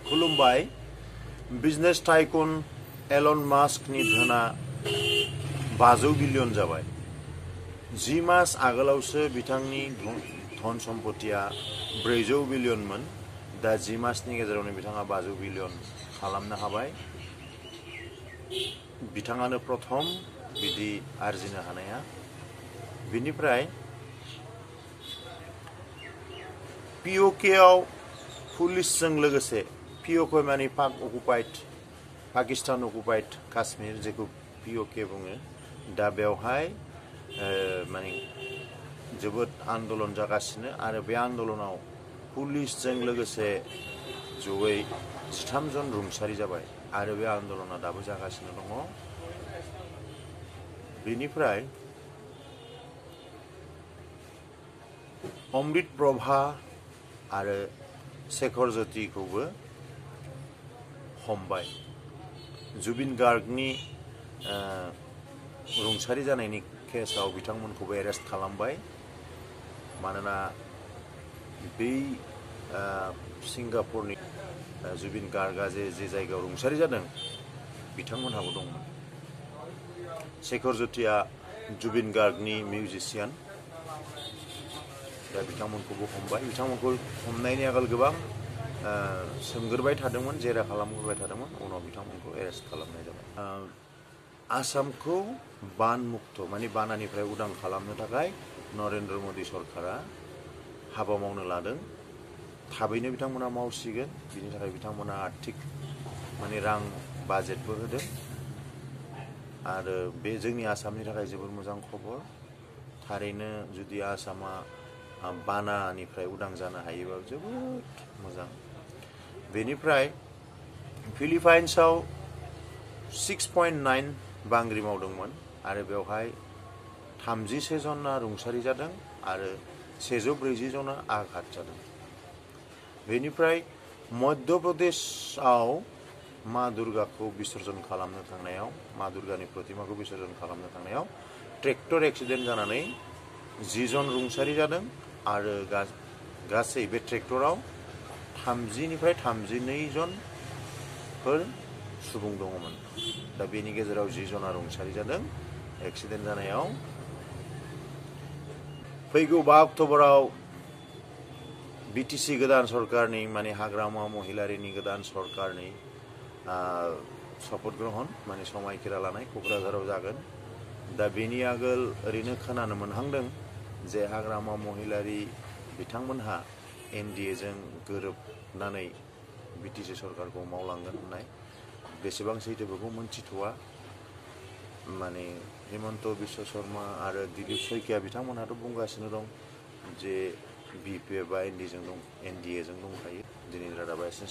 खुलुमबाय business tycoon Alan मास्कनि धोना 500 billion जाबाय। 10 मास आगोलावसो बिथांनि धन सम्पतिया 400 बिलियनमोन। दा 10 मासनि गेजेरावनो बिथाङा 500 बिलियन खालामनो हाबाय। बिथाङानो प्रथम बिदि आरजिनो हानाया। बिनिफ्राय POKआव पुलिसजों लोगोसे POK माने पाकिस्तान अकुपाइड काश्मीर जेखौ POK बुङो। दा बेवहाय माने जोबोद आन्दोलन जागासिनो आरो बे आन्दोलनाव पुलिसजों लोगोसे जयै 13 जन रुंसारि जाबाय आरो बे आन्दोलना दाबो जागासिनो दङ। बेनिफ्राय अमृत प्रभा आरो शेखर ज्योतिखौबो हमबाय। जुबिन गार्गनि रुंसारि जानायनि केसाव बिथांमोनखौबो एरेस्ट खालामबाय। मानोना बै सिंगापुरनि जुबिन गार्गआ जे जायगायाव रुंसारि जादों बिथांमोनहाबो दंमोन। शेखर ज्योतिया जुबिन गार्गनि मिउजिशियान। दा बिथांमोनखौबो हमबाय। बिथांमोनखौ हमनायनि आगोल गोबां सोंगोरबाय थादोंमोन, जेरा खालामगोरबाय थादोंमोन। उनाव बिथांमोनखौ एरेस्ट खालामनाय जाबाय। आसामखौ बान मुक्त माने बानानिफ्राय उदां खालामनो थाखाय नरेन्द्र मोदी सरकारा हाबा मावनो लादों। थाबैनो बिथांमोना मावसिगोन। बिनि थाखाय बिथांमोना आर्थिक माने रां बाजेटबो होदों आरो बे जोंनि आसामनि थाखाय जोबोर मोजां खबर। थारैनो जुदि आसामा बानानिफ्राय उदां जानो हायोबा जोबोद मोजां। बेनिफ्राय फिलिपाइन्सआव 6.9 बांग्रि मावदोंमोन आरो बेवहाय 31 जना रुंसारि जादों आरो 140 जना आघात जादों। बेनिफ्राय मध्य प्रदेशआव मा दुर्गाखौ विसर्जन खालामनो थांनायाव, मा दुर्गानि प्रतिमाखौ विसर्जन खालामनो थांनायाव ट्रेक्टर एक्सिडेन्ट जानानै 10 जन रुंसारि जादों आरो गासै बे ट्रेक्टराव 30 निफ्राय 32 जनफोर सुबुं दङमोन। दा बेनि गेजेराव 10 जना रुंसारि जादों एक्सिडेन्ट जानायाव। फैगौ 5 अक्ट'बराव BTC गोदान सरकारनि माने हाग्रामा महिलारिनि गोदान सरकारनि शपथ ग्रहण माने समायखिरा लानाय क'क्राझाराव जागोन। दा बेनि आगोल ओरैनो खोनानो मोनहांदों जे हाग्रामा महिलारि बिथांमोनहा NDA जों गोरोबनानै BTC सरकारखौ मावलांगोन होननाय। बेसेबां सैथो बेखौ मोनथिथ'वा। माने हिमन्त बिश्व शर्मा आरो दिलीप शइकिया बिथांमोनहाथ' बुंगासिनो दं जे BPF बा NDA जों दंखायो। दिनैनि रादाबा एसेनोसै।